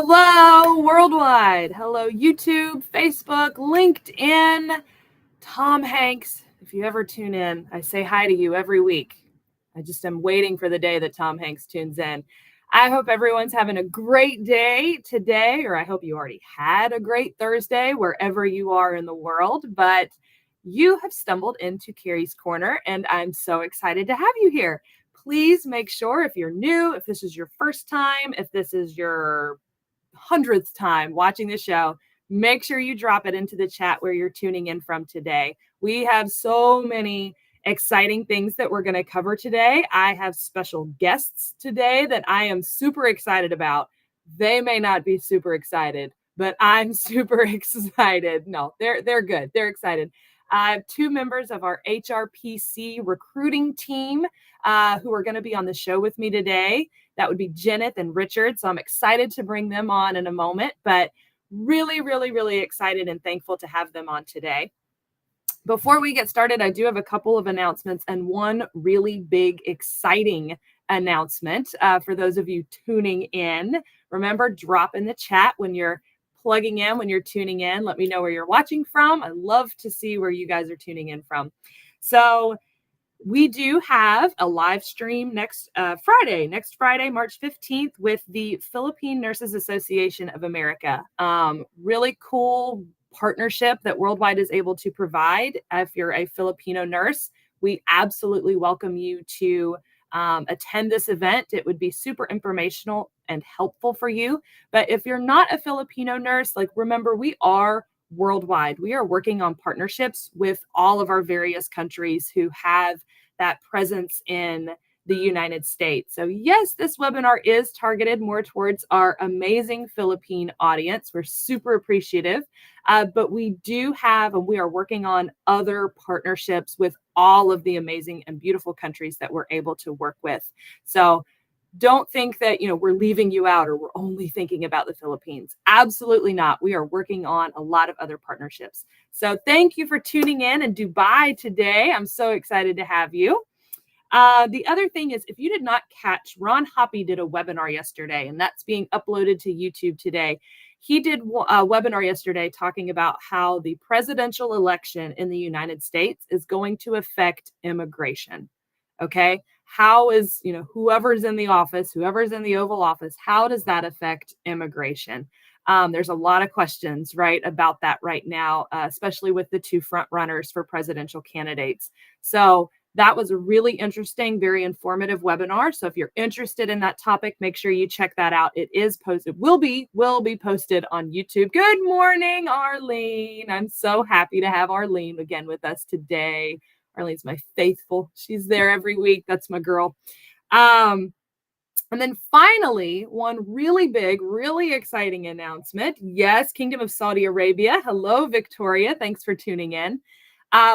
Hello, worldwide. Hello, YouTube, Facebook, LinkedIn, Tom Hanks. If you ever tune in, I say hi to you every week. I just am waiting for the day that Tom Hanks tunes in. I hope everyone's having a great day today, or I hope you already had a great Thursday wherever you are in the world. But you have stumbled into Kari's Corner, and I'm so excited to have you here. Please make sure if you're new, if this is your first time, if this is your 100th time watching the show, make sure you drop it into the chat where you're tuning in from today. We have so many exciting things that we're going to cover today. I have special guests today that I am super excited about. They may not be super excited, but I'm super excited. No, they're good. They're excited. I have two members of our HRPC recruiting team who are going to be on the show with me today. That would be Jenneth and Richard. So I'm excited to bring them on in a moment, but really, really, really excited and thankful to have them on today. Before we get started, I do have a couple of announcements and one really big, exciting announcement for those of you tuning in. Remember, drop in the chat when you're plugging in, when you're tuning in. Let me know where you're watching from. I love to see where you guys are tuning in from. So we do have a live stream next Friday, March 15th, with the Philippine Nurses Association of America. Really cool partnership that Worldwide is able to provide. If you're a Filipino nurse, we absolutely welcome you to attend this event. It would be super informational and helpful for you. But if you're not a Filipino nurse, remember, we are worldwide. We are working on partnerships with all of our various countries who have that presence in the United States. So yes, this webinar is targeted more towards our amazing Philippine audience. We're super appreciative, but we do have, and we are working on other partnerships with all of the amazing and beautiful countries that we're able to work with. So don't think that, we're leaving you out or we're only thinking about the Philippines. Absolutely not. We are working on a lot of other partnerships. So thank you for tuning in Dubai today. I'm so excited to have you. The other thing is, if you did not catch, Ron Hoppy did a webinar yesterday, and that's being uploaded to YouTube today. He did a webinar yesterday talking about how the presidential election in the United States is going to affect immigration. Okay. How is, whoever's in the office, whoever's in the Oval Office, how does that affect immigration? There's a lot of questions, right, about that right now, especially with the two front runners for presidential candidates. So that was a really interesting, very informative webinar. So if you're interested in that topic, make sure you check that out. It is posted, will be posted on YouTube. Good morning, Arlene. I'm so happy to have Arlene again with us today. Arlene's my faithful. She's there every week. That's my girl. And then finally, one really big, really exciting announcement. Yes, Kingdom of Saudi Arabia. Hello, Victoria. Thanks for tuning in.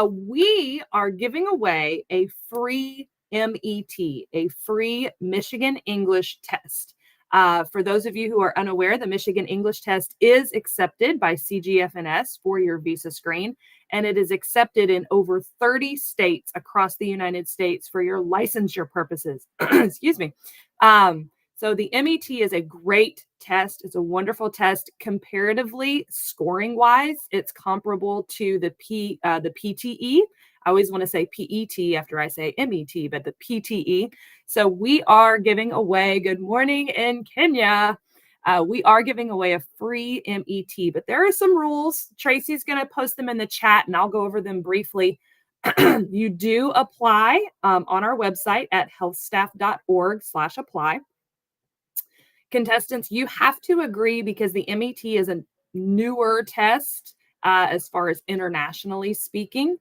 We are giving away a free MET, a free Michigan English test. For those of you who are unaware, the Michigan English test is accepted by CGFNS for your visa screen, and it is accepted in over 30 states across the United States for your licensure purposes. Excuse me. So the MET is a great test. It's a wonderful test. Comparatively, scoring-wise, it's comparable to the PTE. I always want to say PET after I say MET, but the PTE. So we are giving away, good morning in Kenya. We are giving away a free MET, but there are some rules. Tracy's going to post them in the chat, and I'll go over them briefly. You do apply on our website at healthstaff.org/apply. Contestants, you have to agree because the MET is a newer test as far as internationally speaking.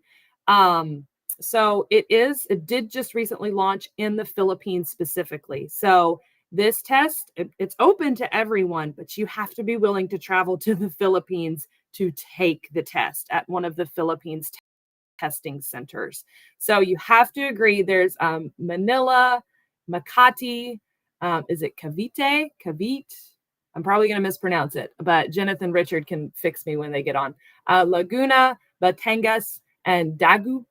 So it did just recently launch in the Philippines specifically. So this test, it's open to everyone, but you have to be willing to travel to the Philippines to take the test at one of the Philippines testing centers. So you have to agree. There's Manila, Makati, is it Cavite? I'm probably going to mispronounce it, but Jenneth and Richard can fix me when they get on. Laguna, Batangas, and Dagupan?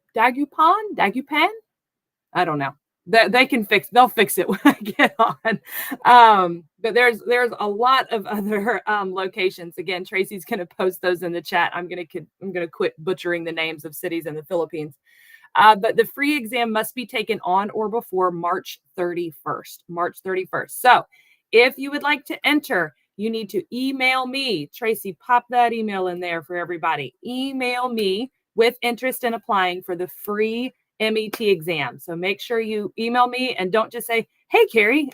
I don't know. They'll fix it when I get on. but there's a lot of other locations. Again, Tracy's going to post those in the chat. I'm going to quit butchering the names of cities in the Philippines. But the free exam must be taken on or before March 31st. March 31st. So if you would like to enter, you need to email me. Tracy, pop that email in there for everybody. Email me with interest in applying for the free MET exam. So make sure you email me and don't just say, hey, Kari.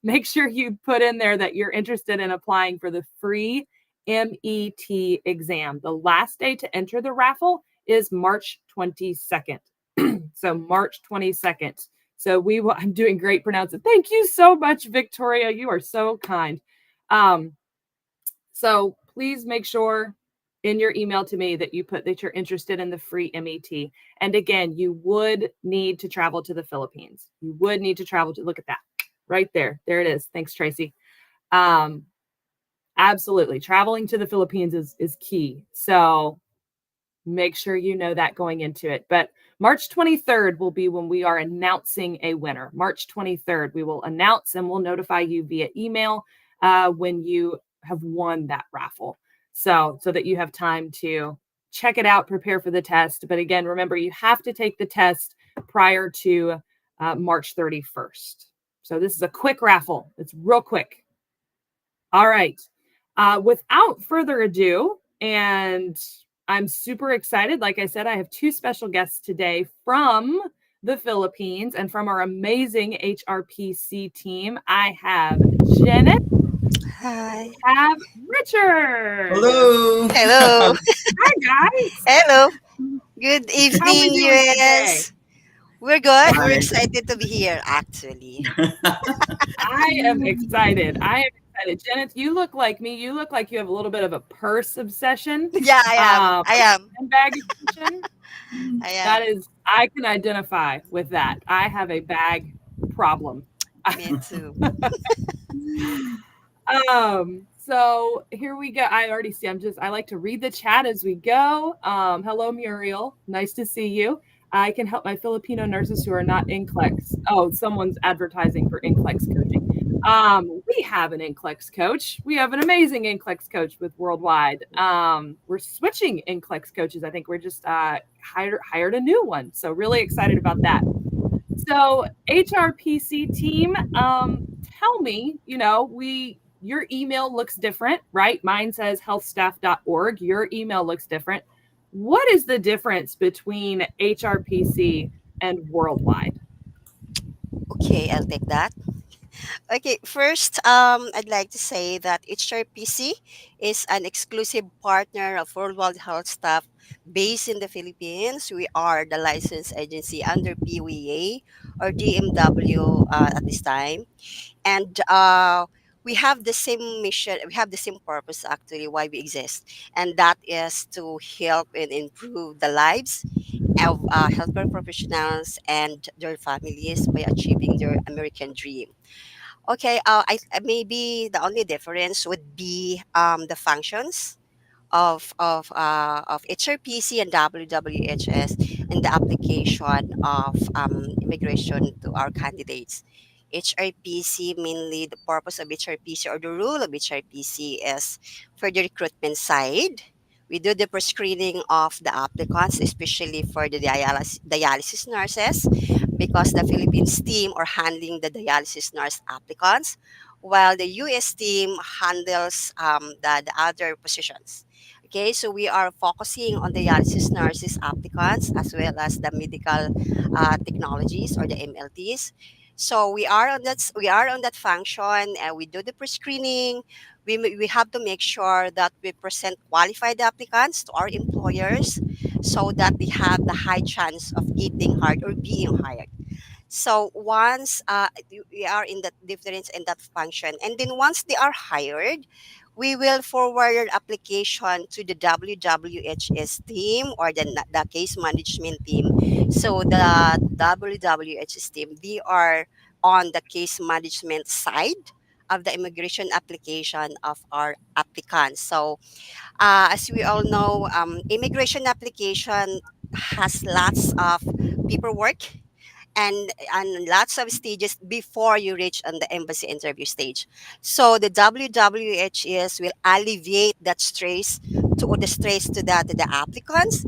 Make sure you put in there that you're interested in applying for the free MET exam. The last day to enter the raffle is March 22nd. So March 22nd. So I'm doing great pronouncing. Thank you so much, Victoria. You are so kind. So please make sure in your email to me that you put that you're interested in the free MET. And again, you would need to travel to the Philippines. You would need to travel to, look at that right there. There it is. Thanks, Tracy. Absolutely. Traveling to the Philippines is key. So make sure you know that going into it. But March 23rd will be when we are announcing a winner. March 23rd, we will announce and we'll notify you via email when you have won that raffle. So that you have time to check it out, prepare for the test. But again, remember, you have to take the test prior to March 31st. So this is a quick raffle. It's real quick. All right. Without further ado, and I'm super excited. Like I said, I have two special guests today from the Philippines and from our amazing HRPC team. I have Janet. Hi. I have Richard. Hello. Hello. Hi, guys. Hello. Good How are we evening, doing today? US. We're good. We're Hi. excited to be here, actually. I am excited. Janet, you look like me. You look like you have a little bit of a purse obsession. Yeah, I am. I am. Handbag obsession. I That am. is, I can identify with that. I have a bag problem. Me too. So here we go. I already see. I like to read the chat as we go. Hello, Muriel. Nice to see you. I can help my Filipino nurses who are not NCLEX. Oh, someone's advertising for NCLEX coaching. We have an NCLEX coach. We have an amazing NCLEX coach with Worldwide. We're switching NCLEX coaches. I think we're just hired a new one. So really excited about that. So HRPC team, tell me, your email looks different, right? Mine says healthstaff.org. Your email looks different. What is the difference between HRPC and Worldwide? Okay, I'll take that. Okay, first, I'd like to say that HRPC is an exclusive partner of Worldwide Health Staff based in the Philippines. We are the licensed agency under PWA or DMW at this time. And we have the same mission, we have the same purpose actually why we exist. And that is to help and improve the lives of healthcare professionals and their families by achieving their American dream. Okay, maybe the only difference would be the functions of HRPC and WWHS in the application of immigration to our candidates. HRPC, mainly the purpose of HRPC or the rule of HRPC is for the recruitment side. We do the pre-screening of the applicants, especially for the dialysis nurses, because the Philippines team are handling the dialysis nurse applicants, while the US team handles the other positions. Okay, so we are focusing on the dialysis nurses applicants as well as the medical technologies or the MLTs. So we are on that function, and we do the pre-screening. We have to make sure that we present qualified applicants to our employers so that they have the high chance of getting hired or being hired. So once we are in that difference in that function, and then once they are hired, we will forward your application to the WWHS team or the case management team. So the WWHS team, they are on the case management side of the immigration application of our applicants. So as we all know, immigration application has lots of paperwork, and lots of stages before you reach on the embassy interview stage. So the WWHS will alleviate that stress to the applicants,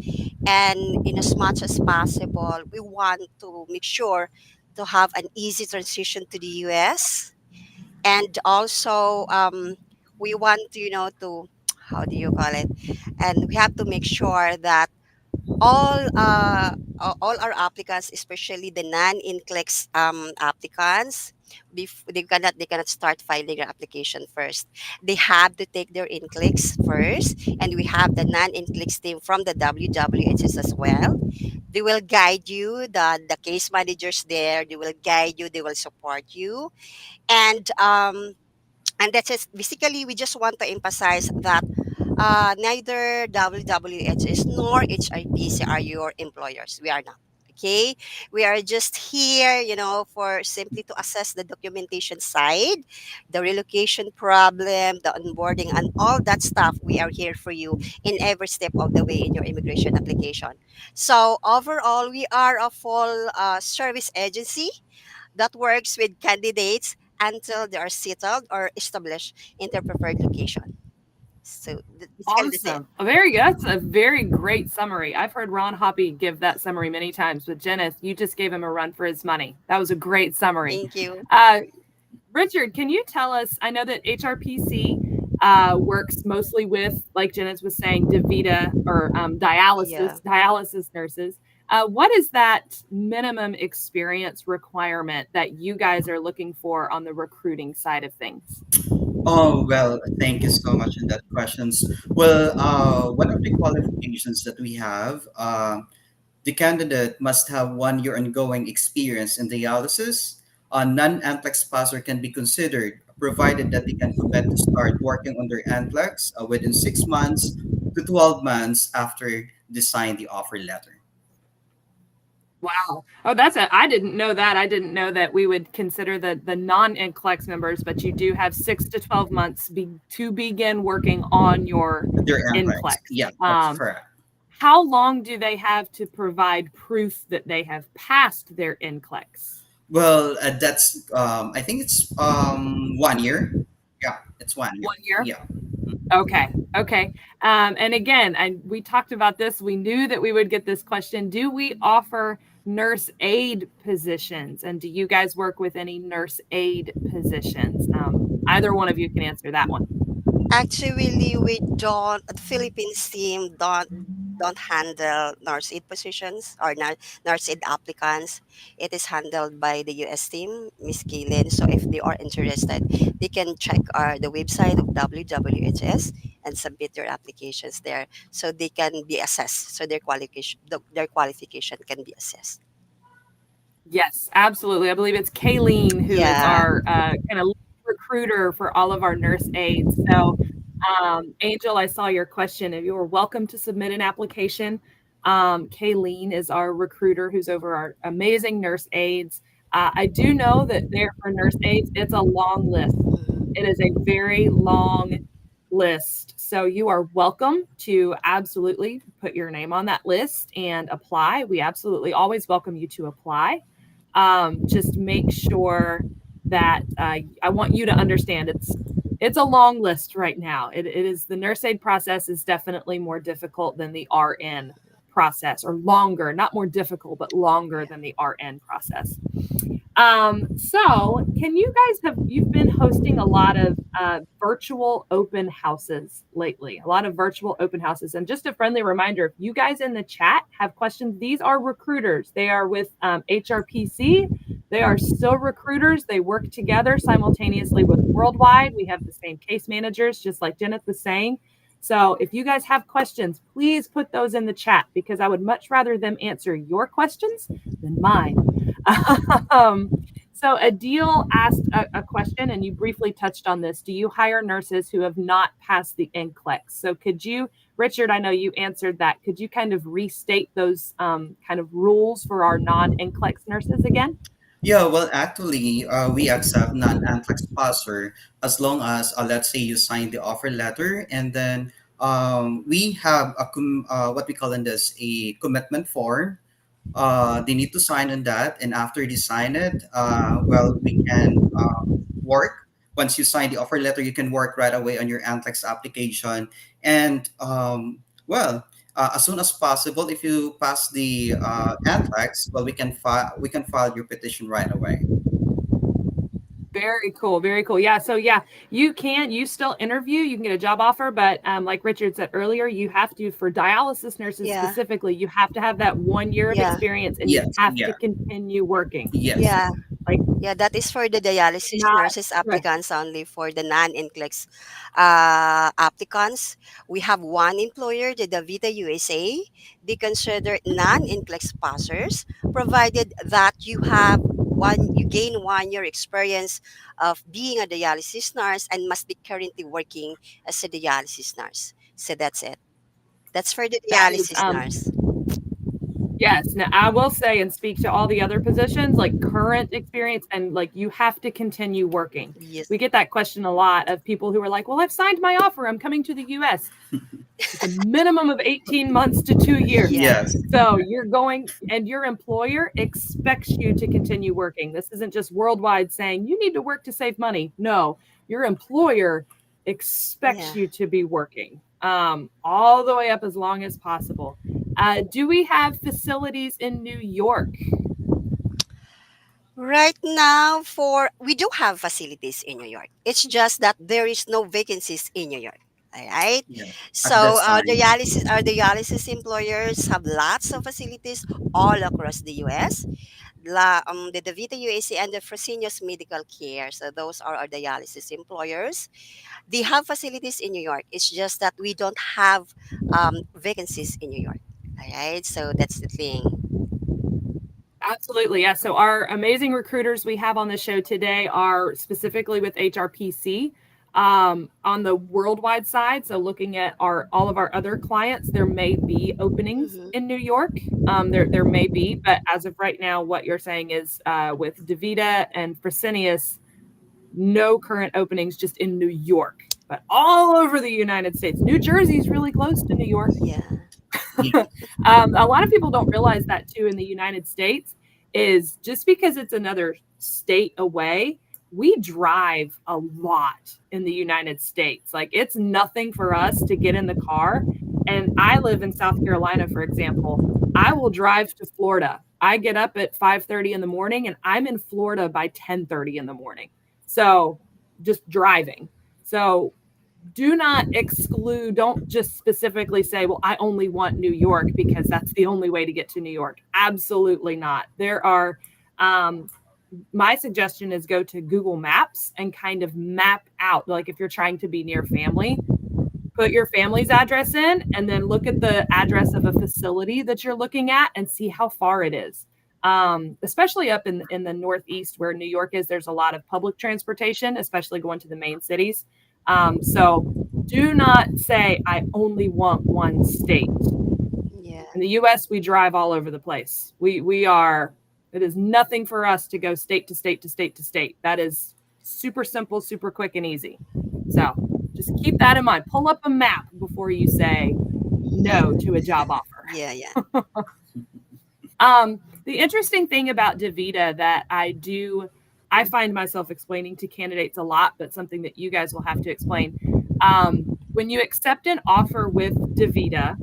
and in as much as possible, we want to make sure to have an easy transition to the US. And also, we want to, to how do you call it? And we have to make sure that all our applicants, especially the non-NCLEX applicants, they cannot start filing their application first. They have to take their NCLEX first, and we have the non-NCLEX team from the WWHS as well. They will guide you. The case managers there, they will guide you. They will support you, and that's it. Basically, we just want to emphasize that neither WWHS nor HRPC are your employers. We are not. Okay, we are just here, for simply to assess the documentation side, the relocation problem, the onboarding, and all that stuff. We are here for you in every step of the way in your immigration application. So overall, we are a full service agency that works with candidates until they are settled or established in their preferred location. So basically, that's it. Awesome. Very good. That's a very great summary. I've heard Ron Hoppy give that summary many times, but Jenneth, you just gave him a run for his money. That was a great summary. Thank you. Richard, can you tell us? I know that HRPC works mostly with, like Jenneth was saying, DaVita or Yeah. dialysis nurses. What is that minimum experience requirement that you guys are looking for on the recruiting side of things? Oh, well, thank you so much for that questions. Well, one of the qualifications that we have, the candidate must have 1 year ongoing experience in dialysis. A non-NCLEX passer can be considered, provided that they can commit to start working under NCLEX within 6 months to 12 months after they sign the offer letter. Wow. Oh, that's a I didn't know that. I didn't know that we would consider the non-NCLEX members, but you do have 6 to 12 months to begin working on your Their NCLEX. NCLEX. Yeah, that's correct. How long do they have to provide proof that they have passed their NCLEX? Well, that's I think it's 1 year. Yeah, it's 1 year. 1 year? Yeah. Okay. Okay. And again, we talked about this. We knew that we would get this question. Do we offer nurse aid positions? And do you guys work with any nurse aid positions? Either one of you can answer that one. Actually, we don't. The Philippines team don't handle nurse aid positions or nurse aid applicants. It is handled by the US team, Miss Kaylin. So if they are interested, they can check the website of WWHS and submit their applications there, so they can be assessed. So their qualification can be assessed. Yes, absolutely. I believe it's Kayleen who is Yeah. our kind of recruiter for all of our nurse aides. So, Angel, I saw your question. If you are welcome to submit an application, Kayleen is our recruiter who's over our amazing nurse aides. I do know that there for nurse aides, it's a long list. Mhm. It is a very long list. So you are welcome to absolutely put your name on that list and apply. We absolutely always welcome you to apply. Just make sure that I want you to understand it's a long list right now. It is the nurse aid process is definitely more difficult than the RN process, or longer, not more difficult, but longer Yeah. than the RN process. So can you guys you've been hosting a lot of virtual open houses lately, a lot of virtual open houses. And just a friendly reminder, if you guys in the chat have questions, these are recruiters. They are with HRPC. They are still recruiters. They work together simultaneously with Worldwide. We have the same case managers, just like Jenneth was saying. So if you guys have questions, please put those in the chat, because I would much rather them answer your questions than mine. So Adil asked a question, and you briefly touched on this. Do you hire nurses who have not passed the NCLEX? So could you, Richard, I know you answered that. Could you kind of restate those kind of rules for our non-NCLEX nurses again? Yeah, well, actually, we accept non-NCLEX passer as long as, let's say, you sign the offer letter, and then we have what we call in this a commitment form. They need to sign on that, and after they sign it, well, we can work. Once you sign the offer letter, you can work right away on your NCLEX application, and as soon as possible, if you pass the NCLEX, well, we can file your petition right away. Very cool. Very cool. Yeah. So yeah, you still interview, you can get a job offer, but like Richard said earlier, you have to, for dialysis nurses Yeah, specifically, you have to have that 1 year of yeah, experience and you Yes, have yeah, to continue working. yes, yeah. Like Yeah, that is for the it's dialysis not nurses right. applicants only. For the non-NCLEX applicants, we have one employer, the Davita USA. They consider non-NCLEX passers, provided that you gain 1 year experience of being a dialysis nurse and must be currently working as a dialysis nurse. So that's it. That's for the That is dialysis nurse. yes. Now I will say and speak to all the other positions, like current experience and like you have to continue working. Yes. We get that question a lot of people who are like, "Well, I've signed my offer. I'm coming to the US." It's a minimum of 18 months to 2 years. Yeah. yes, So you're going, and your employer expects you to continue working. This isn't just worldwide saying you need to work to save money. No, your employer expects Yeah. you to be working all the way up as long as possible. Do we have facilities in New York? Right now, for we do have facilities in New York. It's just that there is no vacancies in New York. All right. yeah. At So this time, dialysis employers have lots of facilities all across the U.S. The DaVita UAC and the Fresenius Medical Care. So those are our dialysis employers. They have facilities in New York. It's just that we don't have vacancies in New York. All right. So that's the thing. Absolutely. Yeah. So our amazing recruiters we have on the show today are specifically with HRPC on the worldwide side. So looking at our all of our other clients, there may be openings Mm-hmm. in New York. There may be, but as of right now, what you're saying is with Davita and Fresenius, no current openings just in New York, but all over the United States. New Jersey's really close to New York. Yeah. yeah, A lot of people don't realize that too in the United States is just because it's another state away, we drive a lot in the United States. Like it's nothing for us to get in the car. And I live in South Carolina, for example. I will drive to Florida. I get up at 5:30 in the morning and I'm in Florida by 10:30 in the morning. So just driving. So do not exclude, don't just specifically say, well, I only want New York because that's the only way to get to New York. Absolutely not. There are, my suggestion is go to Google Maps and kind of map out, like if you're trying to be near family, put your family's address in and then look at the address of a facility that you're looking at and see how far it is. Especially up in the Northeast where New York is, there's a lot of public transportation, especially going to the main cities. So do not say, I only want one state. Yeah. In the US, we drive all over the place. We are, it is nothing for us to go state to state to state to state. That is super simple, super quick and easy. So just keep that in mind. Pull up a map before you say no to a job offer. Yeah. Yeah. The interesting thing about Davita that I find myself explaining to candidates a lot, but something that you guys will have to explain. When you accept an offer with Davita,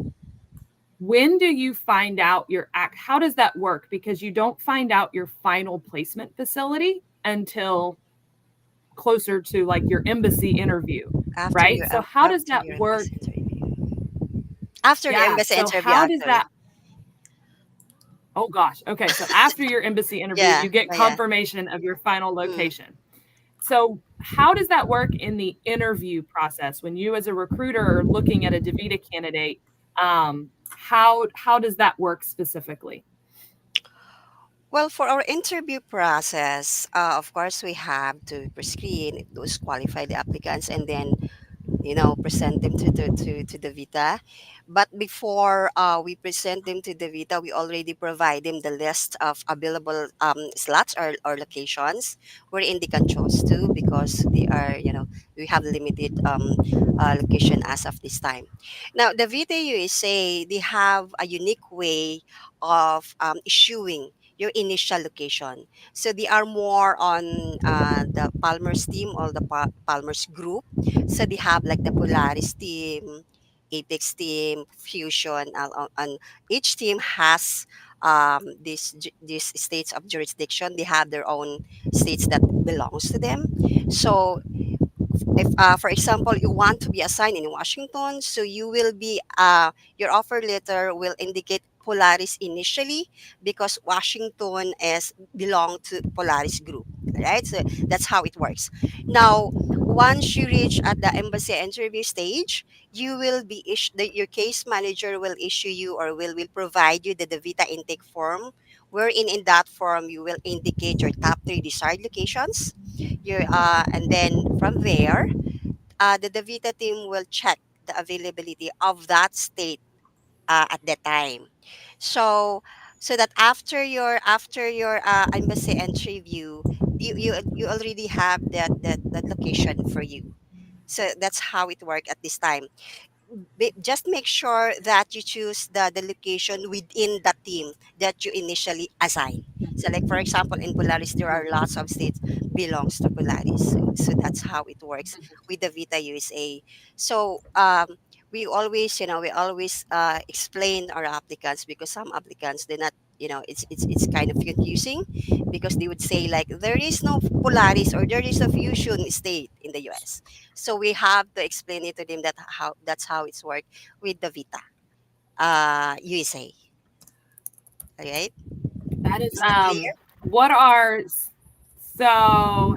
when do you find out how does that work? Because you don't find out your final placement facility until closer to like your embassy interview, right? So how does After that your work? embassy interview. After the Yeah. embassy So interview, how does actually. that Oh gosh. Okay. So after your embassy interview, Yeah. you get Yeah. confirmation of your final Mm. location. So how does that work in the interview process when you as a recruiter are looking at a DaVita candidate? How does that work specifically? Well, for our interview process, of course, we have to pre-screen those qualified applicants, and then present them to the Vita. But before we present them to the Vita, we already provide them the list of available slots or locations wherein they can choose to, because they are, we have limited location as of this time. Now, the Vita USA, they have a unique way of issuing your initial location. So they are more on the Palmer's team or the Palmer's group. So they have like the Polaris team, Apex team, Fusion, and each team has these states of jurisdiction. They have their own states that belongs to them. So if for example you want to be assigned in Washington, so you will be your offer letter will indicate Polaris initially, because Washington is belong to Polaris group, right? So that's how it works. Now, once you reach at the embassy interview stage, you will be your case manager will issue you, or will provide you the Vita intake form, wherein in that form you will indicate your top three desired locations, and then from there, the Davita team will check the availability of that state at that time. So, so that after your embassy entry view, you already have that location for you. So that's how it works at this time. Just make sure that you choose the location within the team that you initially assign. So like for example, in Polaris, there are lots of states belongs to Polaris. So that's how it works with the Vita USA. So we always explain our applicants, because some applicants, they're not, it's kind of confusing, because they would say like there is no Polaris or there is a fusion state in the US. So we have to explain it to them that's how it's worked with the Vita USA. Right? That is Is that clear? what are so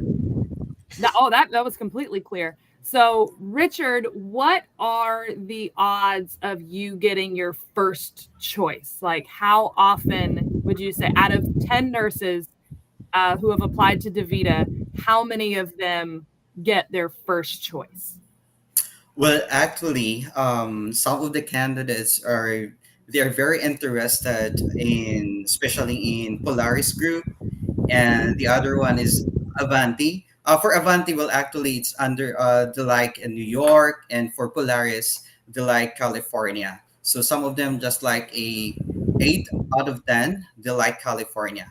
that was completely clear. So, Richard, what are the odds of you getting your first choice? Like, how often would you say, out of 10 nurses who have applied to DaVita, how many of them get their first choice? Well, actually, some of the candidates are they are very interested in, especially in Polaris Group, and the other one is Avanti. For Avanti, well, actually, it's under the like in New York, and for Polaris, the like California. So some of them just like a 8 out of 10, they like California.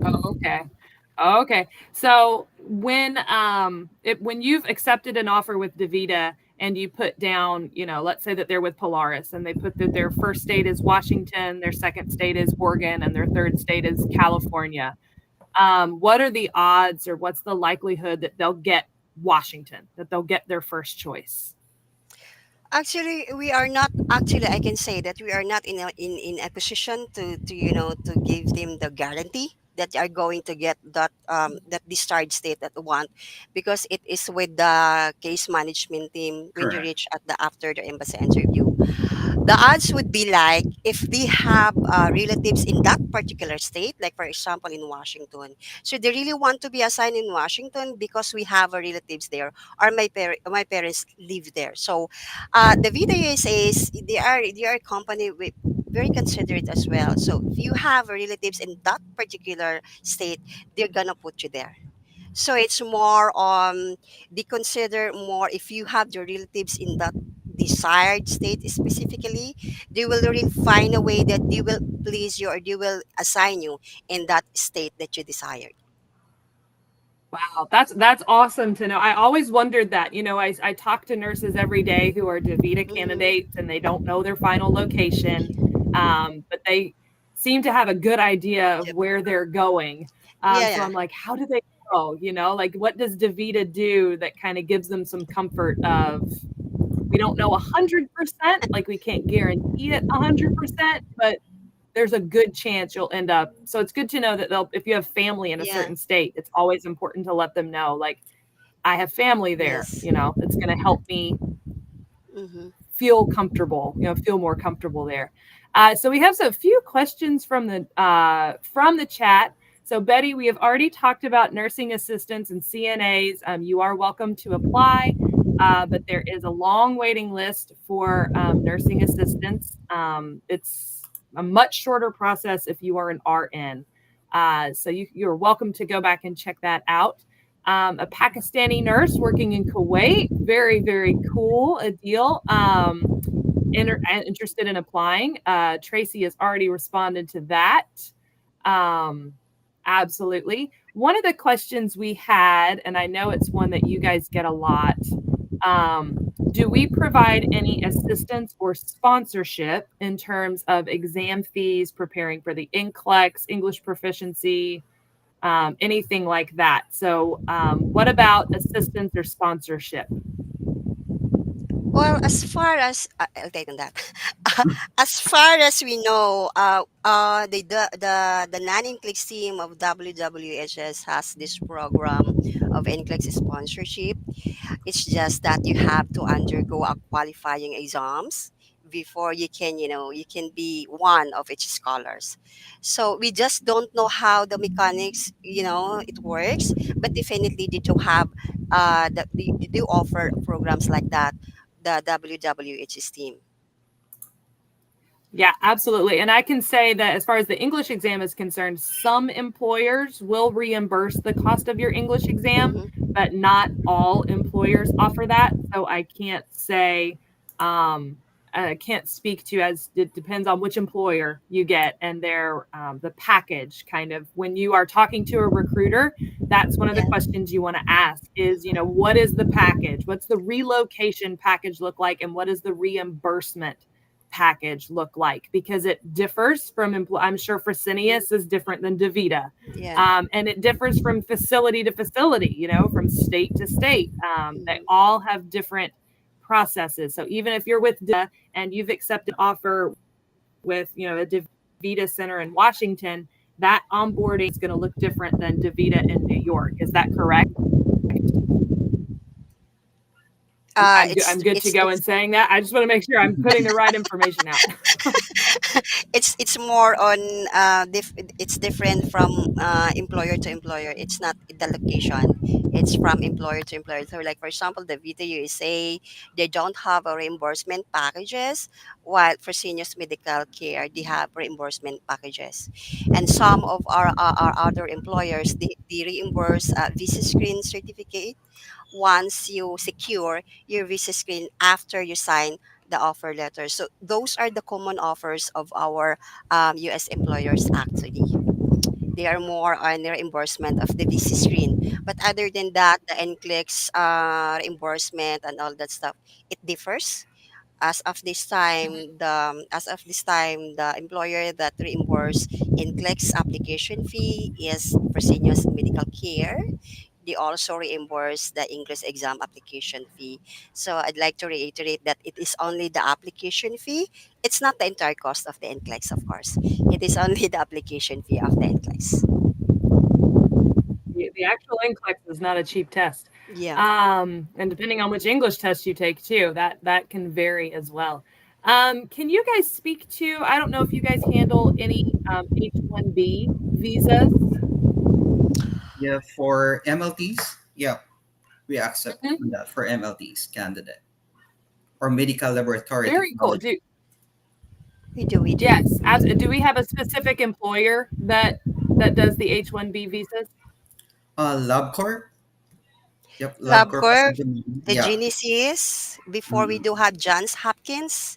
Oh, okay. Oh, okay. So when you've accepted an offer with DaVita and you put down, let's say that they're with Polaris and they put that their first state is Washington, their second state is Oregon, and their third state is California. What are the odds, or what's the likelihood that they'll get Washington, that they'll get their first choice? Actually, we are not. Actually, I can say that we are not in a position to give them the guarantee that they are going to get that discharge state that they want, because it is with the case management team when you Correct. reach at the after the embassy interview. The odds would be like if they have relatives in that particular state, like for example in Washington. So they really want to be assigned in Washington because we have our relatives there, or my parents live there. So the Vita USAs, they are a company with very considerate as well. So if you have relatives in that particular state, they're gonna put you there. So it's more they consider more if you have your relatives in that desired state specifically, they will really find a way that they will please you or they will assign you in that state that you desired. Wow, that's awesome to know. I always wondered that. I talk to nurses every day who are DaVita Mm-hmm. candidates and they don't know their final location, but they seem to have a good idea of Yep. where they're going. Yeah, So yeah, I'm like, how do they know? Like what does DaVita do that kind of gives them some comfort of we don't know 100%, like we can't guarantee it 100%, but there's a good chance you'll end up. So it's good to know that if you have family in a yeah. certain state, it's always important to let them know, like, I have family there, Yes. it's going to help me Mm-hmm. feel comfortable, feel more comfortable there. So we have a few questions from the chat. So Betty, we have already talked about nursing assistants and CNAs. You are welcome to apply. but there is a long waiting list for nursing assistants. It's a much shorter process if you are an RN. So you're welcome to go back and check that out. A Pakistani nurse working in Kuwait, very, very cool a deal. Interested in applying. Tracy has already responded to that. Um, absolutely. One of the questions we had, and I know it's one that you guys get a lot, do we provide any assistance or sponsorship in terms of exam fees, preparing for the NCLEX, English proficiency, anything like that? So, what about assistance or sponsorship? Well, as far as I'll take on that. As far as we know, the non-NCLEX team of WWHS has this program of NCLEX sponsorship. It's just that you have to undergo a qualifying exams before you can, you can be one of its scholars. So we just don't know how the mechanics, it works, but definitely they do have, they do offer programs like that, the WWH's team. Yeah, absolutely. And I can say that as far as the English exam is concerned, some employers will reimburse the cost of your English exam, Hmm. but not all employers offer that. So I can't say, I can't speak to, as it depends on which employer you get and their the package kind of. When you are talking to a recruiter, that's one of the Yeah. questions you want to ask is, what is the package? What's the relocation package look like? And what is the reimbursement package look like? Because it differs from I'm sure Fresenius is different than DaVita. Yeah. And it differs from facility to facility, from state to state. They Hmm. all have different processes. So even if you're with DaVita and you've accepted offer with, a DaVita center in Washington, that onboarding is going to look different than DaVita in New York. Is that correct? It's I'm good to it's go in it's saying that. I just want to make sure I'm putting the right information out. it's more on, it's different from employer to employer. It's not the location, it's from employer to employer. So like for example, the Vita USA, they don't have a reimbursement packages, while for seniors medical care they have reimbursement packages. And some of our other employers, they reimburse visa screen certificate once you secure your visa screen after you sign the offer letter. So those are the common offers of our U.S. employers. Actually, they are more on the reimbursement of the visa screen. But other than that, the NCLEX reimbursement and all that stuff, it differs. As of this time, the employer that reimburse NCLEX application fee is Fresenius Medical Care. They also reimburse the English exam application fee. So I'd like to reiterate that it is only the application fee. It's not the entire cost of the NCLEX, of course. It is only the application fee of the NCLEX. The actual NCLEX is not a cheap test. Yeah. And depending on which English test you take too, that can vary as well. Can you guys speak to, I don't know if you guys handle any H-1B visas? Yeah, for MLTs, yeah, we accept Mhm. that for MLTs candidate or medical laboratory Very cool. technology. We do. Yes, do we have a specific employer that does the H-1B visas? LabCorp, yep, LabCorp as LabCorp, the the yeah. Genesis. Before we Mm. do have Johns Hopkins.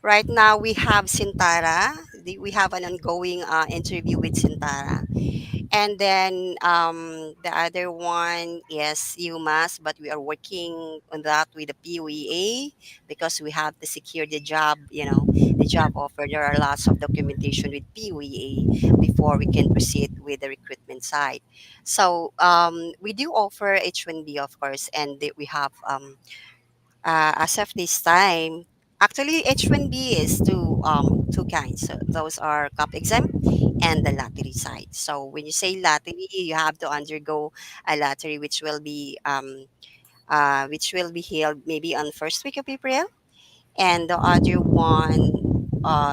Right now we have Sintara. We have an ongoing interview with Sintara. And then the other one is UMass, but we are working on that with the PUEA because we have to secure the job, the job offer. There are lots of documentation with PUEA before we can proceed with the recruitment side. So we do offer H1B, of course, and we have, as of this time, actually H1B is two kinds. So those are CAP exam and the lottery side. So when you say lottery, you have to undergo a lottery which will be held maybe on first week of April, and the other one,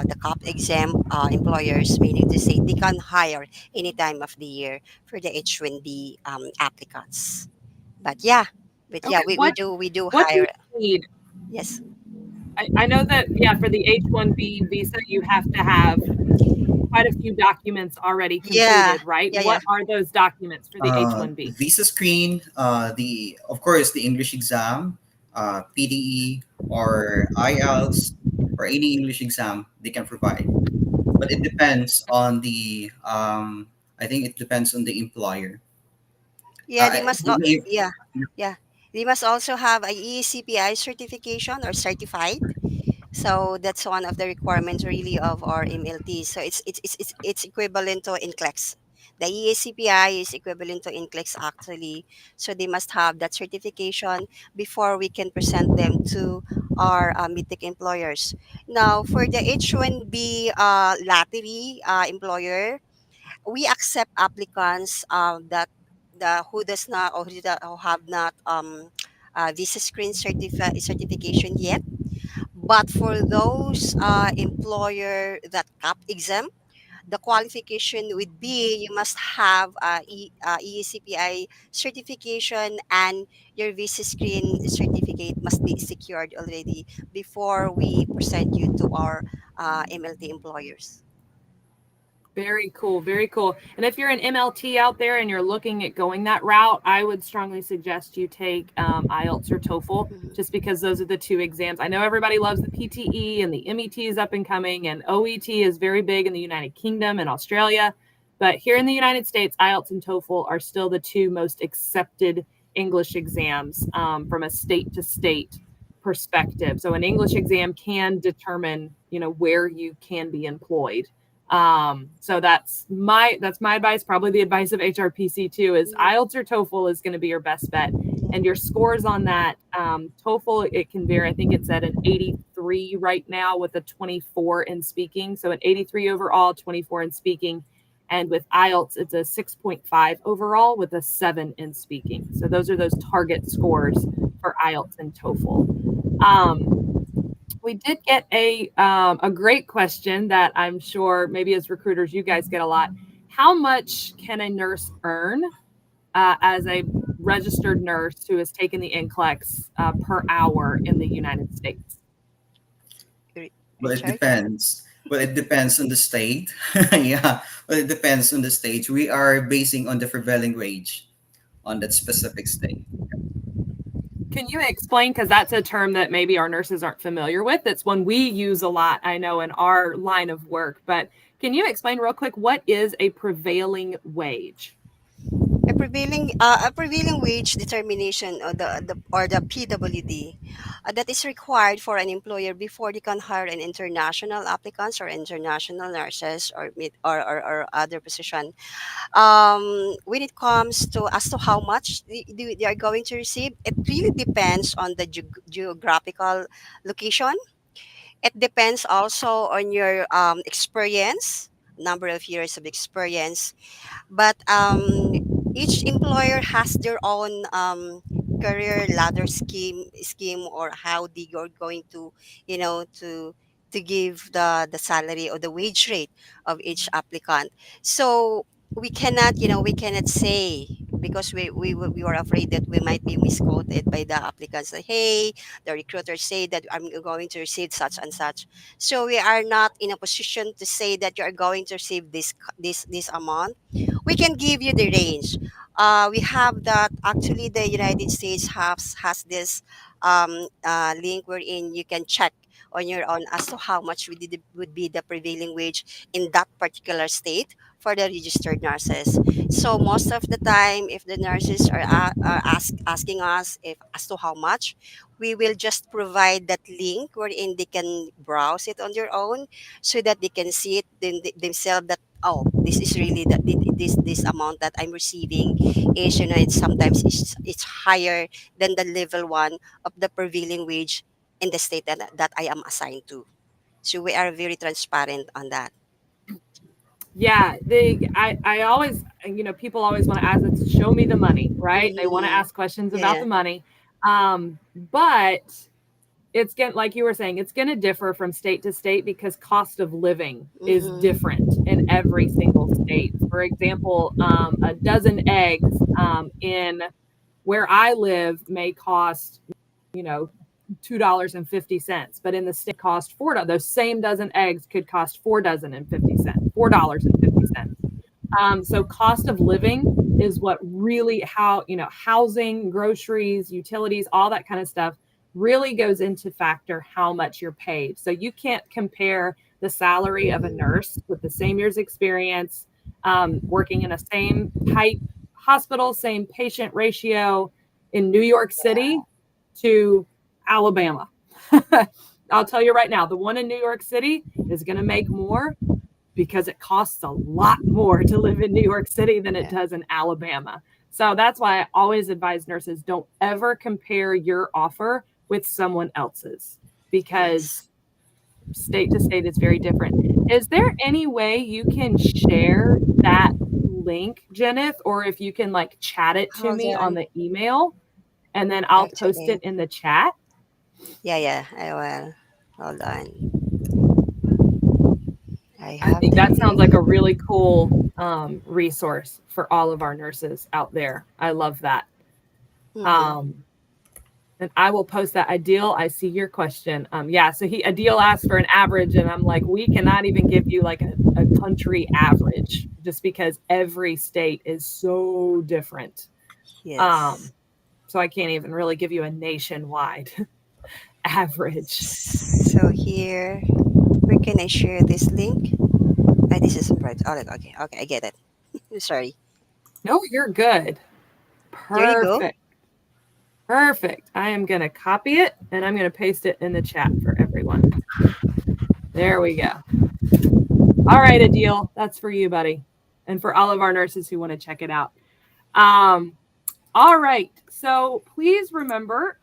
the CAP exam, employers, meaning to say they can hire any time of the year for the H1B applicants. But yeah. But yeah, Okay, we do what do hire. you need? Yes. I know that, yeah, for the H-1B visa, you have to have quite a few documents already Yeah. completed, right? Yeah. Yeah. What are those documents for the H-1B? Visa screen, the of course the English exam, PDE or IELTS or any English exam they can provide. But it depends on the I think it depends on the employer. Yeah. They must. They may, Yeah. Yeah. They must also have a ECPI certification or certified. So that's one of the requirements really of our MLT. So it's equivalent to NCLEX. The EACPI is equivalent to NCLEX actually. So they must have that certification before we can present them to our MITIC employers. Now for the H1B lottery employer, we accept applicants that the who does not or who have not visa screen certification yet, but for those employer that cap exam, the qualification would be you must have EACPI certification, and your visa screen certificate must be secured already before we present you to our MLT employers. Very cool, very cool. And if you're an MLT out there and you're looking at going that route, I would strongly suggest you take IELTS or TOEFL, Mhm. just because those are the two exams. I know everybody loves the PTE, and the MET is up and coming, and OET is very big in the United Kingdom and Australia. But here in the United States, IELTS and TOEFL are still the two most accepted English exams from a state to state perspective. So an English exam can determine, where you can be employed. So that's my advice. Probably the advice of HRPC too is Mhm. IELTS or TOEFL is going to be your best bet. And your scores on that, TOEFL, it can vary. I think it's at an 83 right now with a 24 in speaking. So an 83 overall, 24 in speaking. And with IELTS, it's a 6.5 overall with a 7 in speaking. So those are those target scores for IELTS and TOEFL. We did get a great question that I'm sure maybe as recruiters you guys get a lot. How much can a nurse earn as a registered nurse who has taken the NCLEX per hour in the United States? well, it Richard? depends. Well, it depends on the state. Yeah, well, it depends on the state. We are basing on the prevailing wage on that specific state. Can you explain? Because that's a term that maybe our nurses aren't familiar with. It's one we use a lot, I know, in our line of work. But can you explain real quick what is a prevailing wage? A prevailing wage determination, or the PWD, that is required for an employer before they can hire an international applicants or international nurses or or other position. When it comes to as to how much they are going to receive, it really depends on the geographical location. It depends also on your experience, number of years of experience. But each employer has their own career ladder scheme, or how they are going to, to give the salary or the wage rate of each applicant. So we cannot say, because we were afraid that we might be misquoted by the applicants, like, hey, the recruiters say that I'm going to receive such and such. So we are not in a position to say that you are going to receive this amount. We can give you the range. We have that, actually the United States has this link wherein you can check on your own as to how much would be the prevailing wage in that particular state for the registered nurses. So most of the time, if the nurses are asking us if as to how much, we will just provide that link wherein they can browse it on their own, so that they can see it themselves, that, oh, this is really this amount that I'm receiving is, it's sometimes it's higher than the level one of the prevailing wage in the state that I am assigned to. So we are very transparent on that. Yeah, I always, people always want to ask us, show me the money, right? They want to Mm-hmm. ask questions about Yeah. the money. But it's going like you were saying, it's going to differ from state to state because cost of living is Mm-hmm. different in every single state. For example, a dozen eggs in where I live may cost, $2.50, but in the state cost $4. Those same dozen eggs could cost $4.50, $4.50. So cost of living is what really housing, groceries, utilities, all that kind of stuff really goes into factor how much you're paid. So you can't compare the salary of a nurse with the same year's experience, working in a same type hospital, same patient ratio in New York City to Alabama. I'll tell you right now, the one in New York City is going to make more because it costs a lot more to live in New York City than it does in Alabama. So that's why I always advise nurses, don't ever compare your offer with someone else's, because state to state is very different. Is there any way you can share that link, Jenith, or if you can like chat it to me on the email, and then I'll post it in the chat? Yeah, I will. Hold on. I think that sounds like a really cool resource for all of our nurses out there. I love that. And I will post that. Ideal, I see your question. So Ideal asked for an average, and I'm like, we cannot even give you like a country average, just because every state is so different. Yes. So I can't even really give you a nationwide average. So here, where can I share this link? This is right. Oh, okay, I get it. Sorry. No, you're good. There you go. Perfect. I am going to copy it and I'm going to paste it in the chat for everyone. There we go. All right, Adil, that's for you, buddy. And for all of our nurses who want to check it out. All right. So please remember,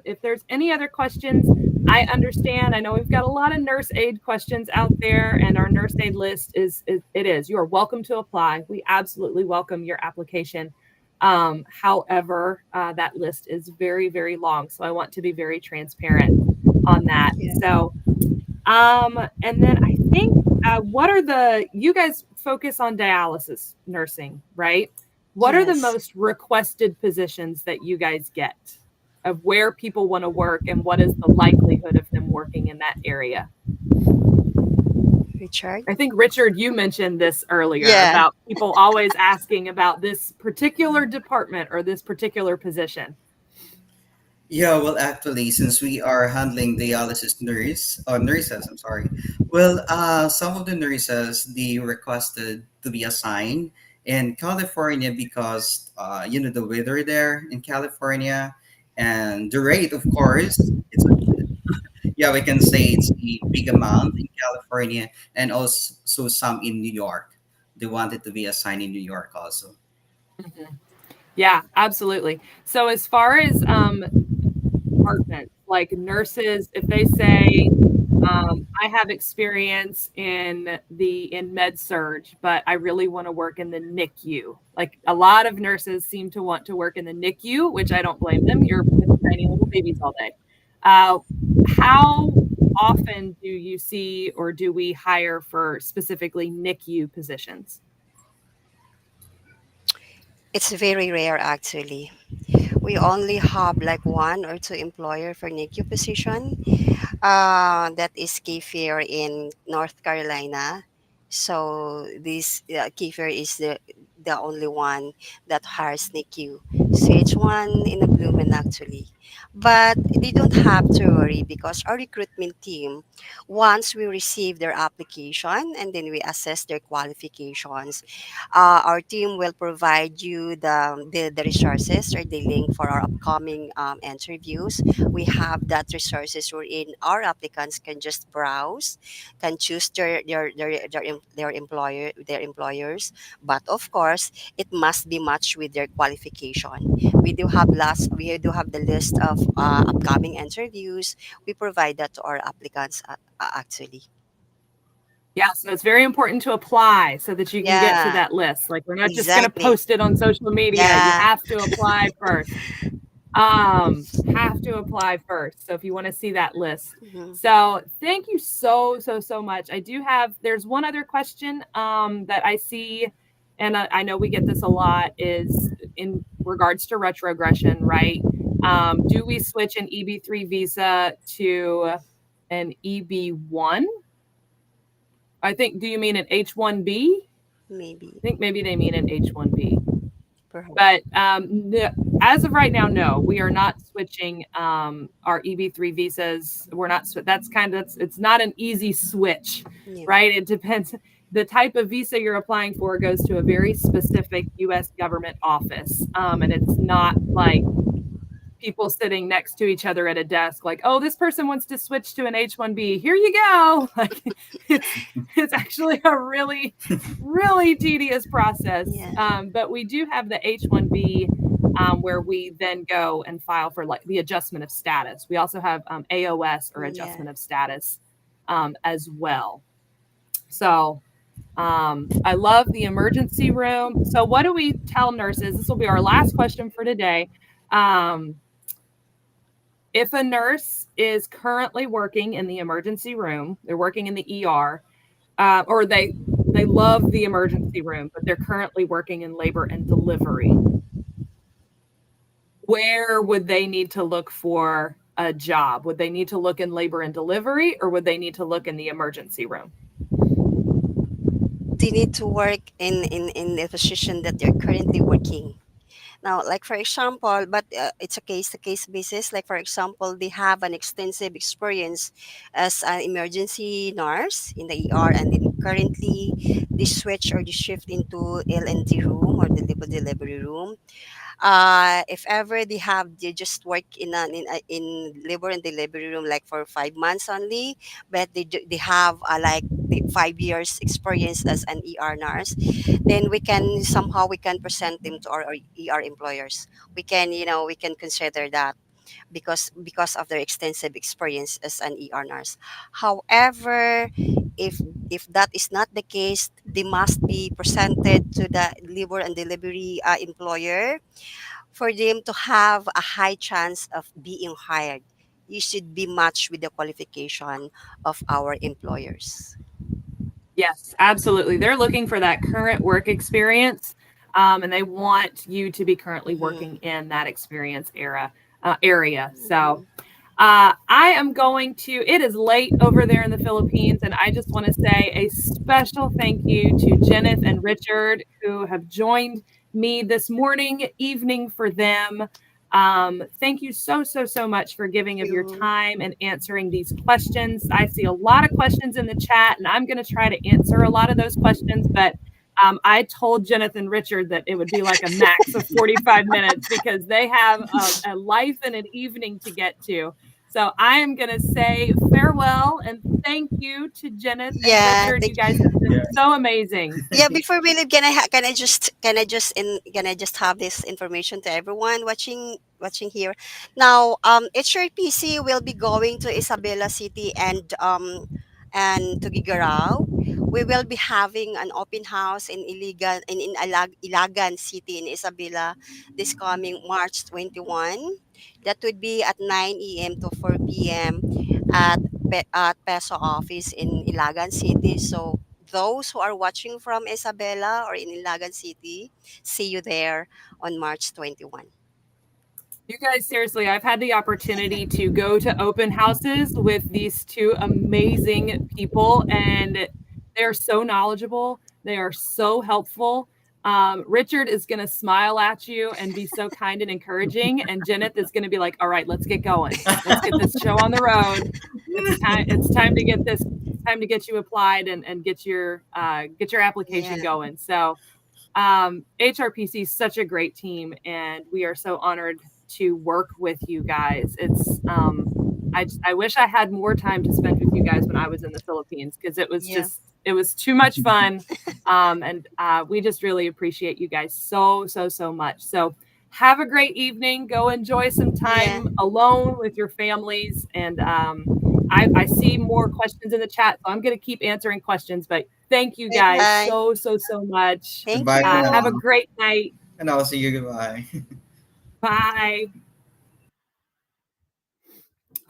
if there's any other questions, I understand. I know we've got a lot of nurse aid questions out there, and our nurse aid list is you are welcome to apply. We absolutely welcome your application. However, that list is very, very long. So I want to be very transparent on that. Yeah. So, and then I think, you guys focus on dialysis nursing, right? What are the most requested positions that you guys get of where people want to work, and what is the likelihood of them working in that area? Richard? I think, Richard, you mentioned this earlier about people always asking about this particular department or this particular position. Yeah, well, actually, since we are handling dialysis nurses, I'm sorry. Well, some of the nurses, they requested to be assigned in California because, the weather there in California and the rate, of course, we can say it's a big amount in California, and also some in New York. They wanted to be assigned in New York also. Mm-hmm. Yeah, absolutely. So as far as departments, like nurses, if they say, I have experience in med surge, but I really want to work in the NICU. Like a lot of nurses seem to want to work in the NICU, which I don't blame them. You're with tiny little babies all day. How often do you see, or do we hire for specifically NICU positions? It's very rare, actually. We only have like one or two employer for NICU position. That is Kiefer in North Carolina. So this Kiefer is the only one that hires NICU. CH1 in a Blooming, actually. But they don't have to worry because our recruitment team, once we receive their application and then we assess their qualifications, our team will provide you the resources or the link for our upcoming interviews. We have that resources wherein our applicants can just browse, can choose their employers, but of course it must be matched with their qualification. We do have the list of upcoming interviews. We provide that to our applicants actually. Yeah, so it's very important to apply so that you can get to that list. Like, we're not just going to post it on social media. You have to apply first. Have to apply first. So if you want to see that list. Mm-hmm. So thank you so much. There's one other question that I see, and I know we get this a lot, is regards to retrogression, right? Do we switch an EB3 visa to an EB1? I think, do you mean an H1B? Maybe. I think maybe they mean an H1B. Perhaps. But as of right now, no, we are not switching our EB3 visas. We're not. That's kind of it's not an easy switch, Yeah. right? It depends. The type of visa you're applying for goes to a very specific U.S. government office, and it's not like people sitting next to each other at a desk like, oh, this person wants to switch to an H1B, here you go. Like it's actually a really really tedious process. Yeah. But we do have the H1B, where we then go and file for like the adjustment of status. We also have AOS, or Yeah. adjustment of status, as well. So I love the emergency room. So what do we tell nurses? This will be our last question for today. If a nurse is currently working in the emergency room, they're working in the ER, or they love the emergency room, but they're currently working in labor and delivery, where would they need to look for a job? Would they need to look in labor and delivery, or would they need to look in the emergency room? They need to work in the position that they're currently working. Now, like for example, but it's a case to case basis. Like for example, they have an extensive experience as an emergency nurse in the ER, and then currently they switch or they shift into L&D room or the delivery room. If ever they just work in labor and delivery room like for 5 months only, but they have like the 5 years experience as an ER nurse, then we can present them to our ER employers. We can, we can consider that because of their extensive experience as an ER nurse. However, if if that is not the case, they must be presented to the labor and delivery employer for them to have a high chance of being hired. You should be matched with the qualification of our employers. Yes, absolutely. They're looking for that current work experience, and they want you to be currently working Mm-hmm. in that experience area. So Mm-hmm. I am going to, it is late over there in the Philippines, and I just want to say a special thank you to Jenith and Richard, who have joined me this morning, evening for them. Thank you so, so, so much for giving of your You. time and answering these questions. I see a lot of questions in the chat, and I'm going to try to answer a lot of those questions, but I told Jonathan Richard that it would be like a max of 45 minutes because they have a life and an evening to get to. So I am going to say farewell and thank you to Jenith and Yeah, Richard. You thank guys have been Yeah. so amazing. Yeah, before we leave, can I just have this information to everyone watching here. Now, HRPC will be going to Isabela City and to Gigarao. We will be having an open house in Ilagan City in Isabela this coming March 21. That would be at 9 a.m. to 4 p.m. at at Peso office in Ilagan City. So those who are watching from Isabela or in Ilagan City, see you there on March 21. You guys, seriously, I've had the opportunity to go to open houses with these two amazing people, and they're so knowledgeable. They are so helpful. Richard is going to smile at you and be so kind and encouraging, and Jenith is going to be like, "All right, let's get going. Let's get this show on the road. It's time. It's time to get this. It's time to get you applied and get your application Yeah, going." So HRPC is such a great team, and we are so honored to work with you guys. It's I wish I had more time to spend with you guys when I was in the Philippines, because yeah, it was too much fun. And we just really appreciate you guys so, so, so much. So have a great evening. Go enjoy some yeah, time alone with your families. And I see more questions in the chat, so I'm going to keep answering questions. But thank you bye guys bye. so, so, so much. Thank Goodbye for Have a you. now. great night. And I'll see you. Goodbye. Bye.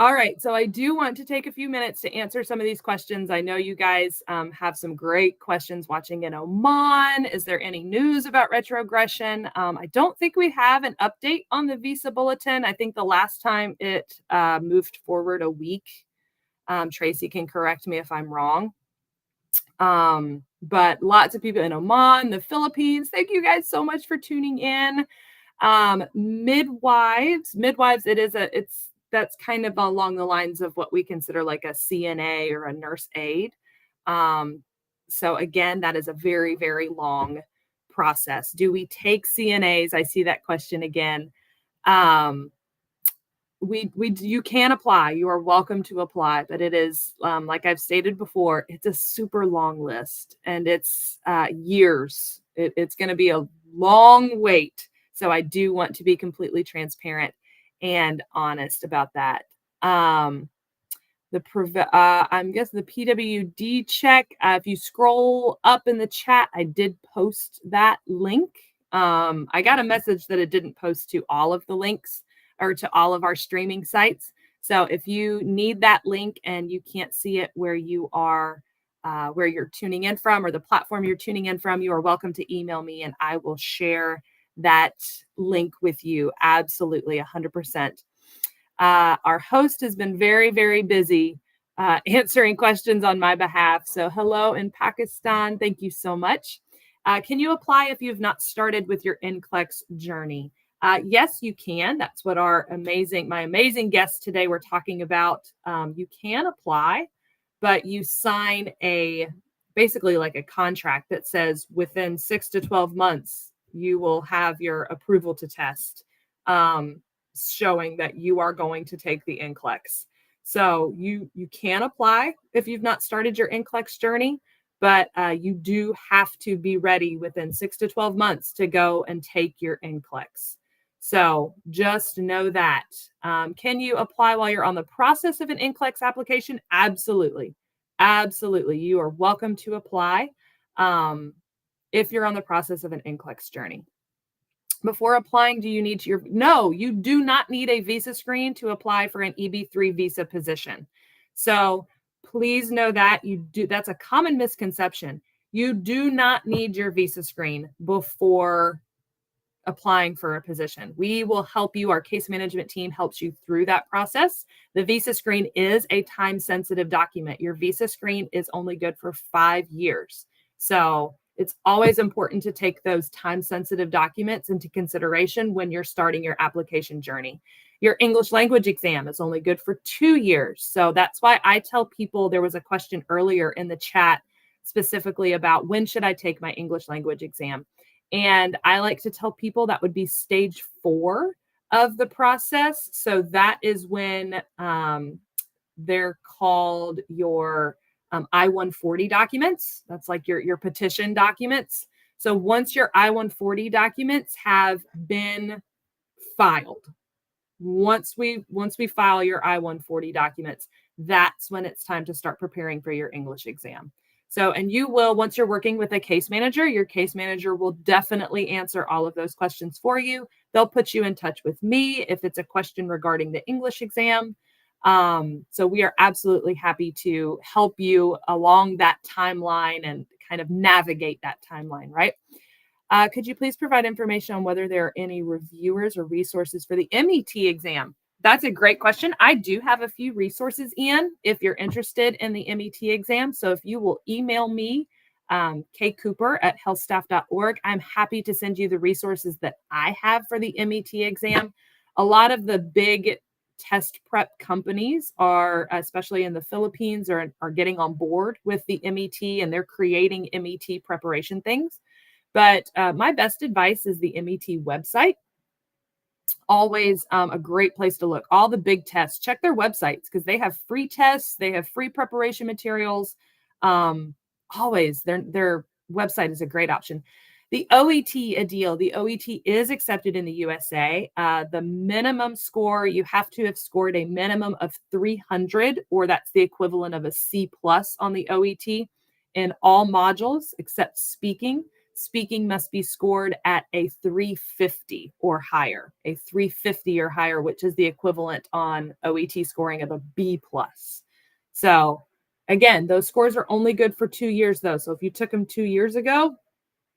All right. So I do want to take a few minutes to answer some of these questions. I know you guys have some great questions watching in Oman. Is there any news about retrogression? I don't think we have an update on the visa bulletin. I think the last time it moved forward a week. Tracy can correct me if I'm wrong. But lots of people in Oman, the Philippines. Thank you guys so much for tuning in. Midwives, that's kind of along the lines of what we consider like a CNA or a nurse aide. So again, that is a very, very long process. Do we take CNAs? I see that question again. You can apply. You are welcome to apply, but it is, like I've stated before, it's a super long list and it's years. It's going to be a long wait. So I do want to be completely transparent and honest about that. I'm guessing the PWD check. If you scroll up in the chat, I did post that link. I got a message that it didn't post to all of the links or to all of our streaming sites. So if you need that link and you can't see it where you are, where you're tuning in from or the platform you're tuning in from, you are welcome to email me and I will share that link with you. Absolutely, 100%. Our host has been very, very busy answering questions on my behalf. So hello in Pakistan. Thank you so much. Can you apply if you've not started with your NCLEX journey? Yes, you can. That's what my amazing guests today were talking about. You can apply, but you sign basically like a contract that says within 6 to 12 months, you will have your approval to test, showing that you are going to take the NCLEX. So you can apply if you've not started your NCLEX journey, but you do have to be ready within 6 to 12 months to go and take your NCLEX. So just know that. Can you apply while you're on the process of an NCLEX application? Absolutely. Absolutely. You are welcome to apply if you're on the process of an NCLEX journey. Before applying, do you need no, you do not need a visa screen to apply for an EB3 visa position. So please know that that's a common misconception. You do not need your visa screen before applying for a position. We will help you. Our case management team helps you through that process. The visa screen is a time-sensitive document. Your visa screen is only good for 5 years. So it's always important to take those time-sensitive documents into consideration when you're starting your application journey. Your English language exam is only good for 2 years. So that's why I tell people, there was a question earlier in the chat specifically about when should I take my English language exam? And I like to tell people that would be stage 4 of the process. So that is when they're called your I-140 documents. That's like your petition documents. So once your I-140 documents have been filed, once we file your I-140 documents, that's when it's time to start preparing for your English exam. So, and you will, once you're working with a case manager, your case manager will definitely answer all of those questions for you. They'll put you in touch with me if it's a question regarding the English exam. So we are absolutely happy to help you along that timeline and kind of navigate that timeline, right? Could you please provide information on whether there are any reviewers or resources for the MET exam? That's a great question. I do have a few resources, Ian, if you're interested in the MET exam. So if you will email me, kcooper@healthstaff.org, I'm happy to send you the resources that I have for the MET exam. A lot of the big test prep companies are, especially in the Philippines, are getting on board with the MET, and they're creating MET preparation things. But my best advice is the MET website. Always a great place to look. All the big tests, check their websites because they have free tests. They have free preparation materials. Always their website is a great option. The OET, Adil, the OET is accepted in the USA. The minimum score, you have to have scored a minimum of 300, or that's the equivalent of a C+ on the OET in all modules except speaking. Speaking must be scored at a 350 or higher, which is the equivalent on OET scoring of a B+. So again, those scores are only good for 2 years though. So if you took them 2 years ago,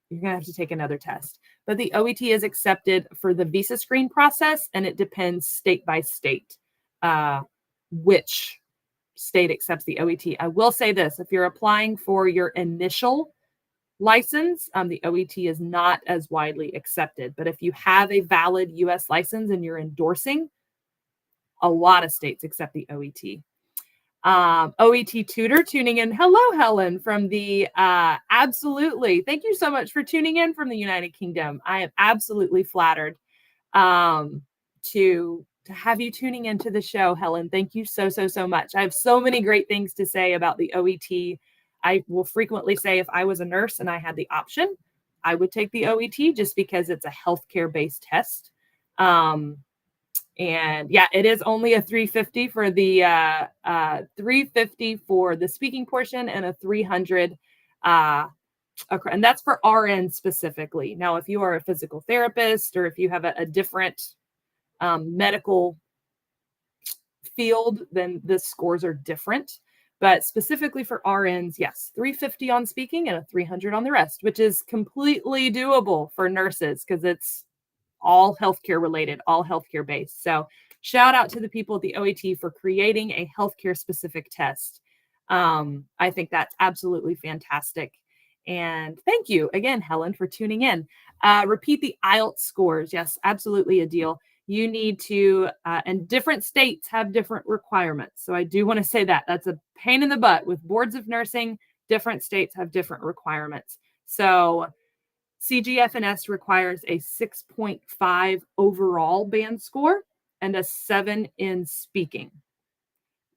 you're going to have to take another test. But the OET is accepted for the visa screen process, and it depends state by state which state accepts the OET. I will say this, if you're applying for your initial license, the OET is not as widely accepted. But if you have a valid US license and you're endorsing, a lot of states accept the OET. OET tutor tuning in. Hello, Helen from the absolutely. Thank you so much for tuning in from the United Kingdom. I am absolutely flattered to have you tuning into the show, Helen. Thank you so much. I have so many great things to say about the OET. I will frequently say if I was a nurse and I had the option, I would take the OET just because it's a healthcare based test. And yeah, it is only a 350 for the 350 for the speaking portion and a 300 and that's for RN specifically. Now, if you are a physical therapist or if you have a different medical field, then the scores are different. But specifically for RNs, yes, 350 on speaking and a 300 on the rest, which is completely doable for nurses because it's all healthcare related, all healthcare based. So shout out to the people at the OET for creating a healthcare specific test. I think that's absolutely fantastic. And thank you again, Helen, for tuning in. Repeat the IELTS scores. Yes, absolutely a deal. You need to, and different states have different requirements. So I do want to say that that's a pain in the butt with boards of nursing. Different states have different requirements. So CGFNS requires a 6.5 overall band score and a 7 in speaking.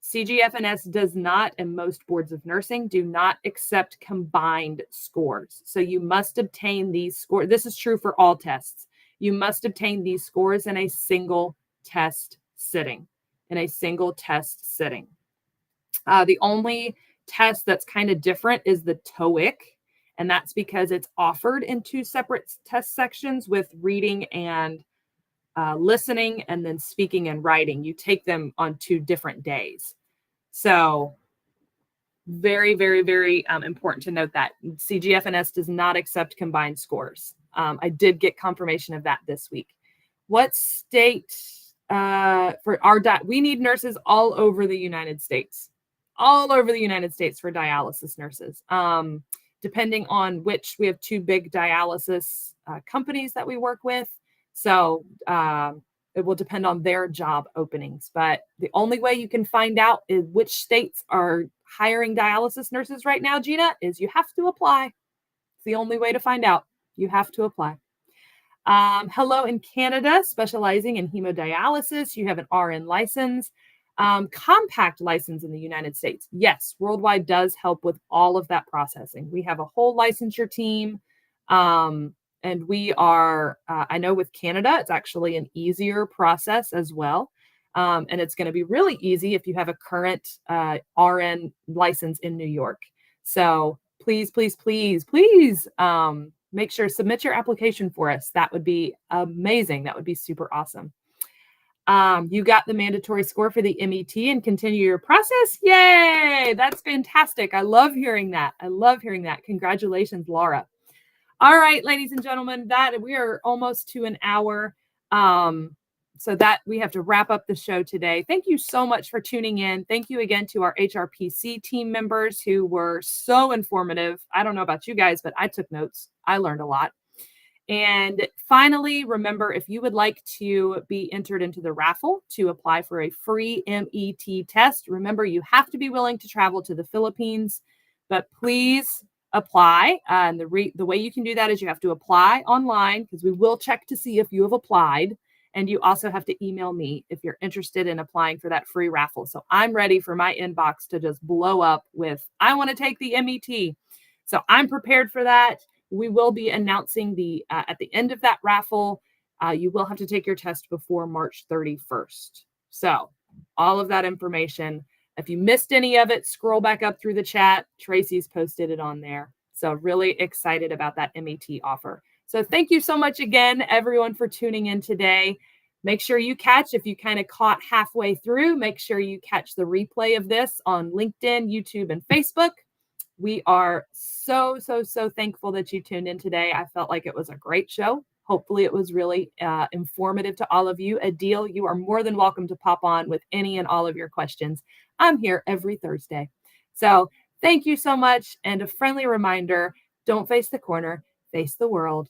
CGFNS does not, and most boards of nursing do not accept combined scores. So you must obtain these scores. This is true for all tests. You must obtain these scores in a single test sitting. The only test that's kind of different is the TOEIC. And that's because it's offered in 2 separate test sections with reading and listening, and then speaking and writing. You take them on 2 different days. So very important to note that CGFNS does not accept combined scores. I did get confirmation of that this week. What state for our we need nurses all over the United States. All over the United States for dialysis nurses. Depending on which, we have 2 big dialysis companies that we work with. So it will depend on their job openings. But the only way you can find out is which states are hiring dialysis nurses right now, Gina, is you have to apply. It's the only way to find out. You have to apply. Hello in Canada, specializing in hemodialysis. You have an RN license. Compact license in the United States. Yes, Worldwide does help with all of that processing. We have a whole licensure team. And we are, I know with Canada, it's actually an easier process as well. And it's going to be really easy if you have a current RN license in New York. So please make sure, submit your application for us. That would be amazing. That would be super awesome. You got the mandatory score for the MET and continue your process. Yay! That's fantastic. I love hearing that. Congratulations, Laura. All right, ladies and gentlemen, that we are almost to an hour. So that we have to wrap up the show today. Thank you so much for tuning in. Thank you again to our HRPC team members who were so informative. I don't know about you guys, but I took notes. I learned a lot. And finally, remember, if you would like to be entered into the raffle to apply for a free MET test, remember, you have to be willing to travel to the Philippines, but please apply. And the way you can do that is you have to apply online, because we will check to see if you have applied. And you also have to email me if you're interested in applying for that free raffle. So I'm ready for my inbox to just blow up with, I want to take the MET. So I'm prepared for that. We will be announcing the at the end of that raffle. You will have to take your test before March 31st. So all of that information. If you missed any of it, scroll back up through the chat. Tracy's posted it on there. So really excited about that MET offer. So thank you so much again, everyone, for tuning in today. Make sure you catch, if you kind of caught halfway through, make sure you catch the replay of this on LinkedIn, YouTube, and Facebook. We are so thankful that you tuned in today. I felt like it was a great show. Hopefully it was really informative to all of you. Adil, you are more than welcome to pop on with any and all of your questions. I'm here every Thursday. So thank you so much. And a friendly reminder, don't face the corner, face the world.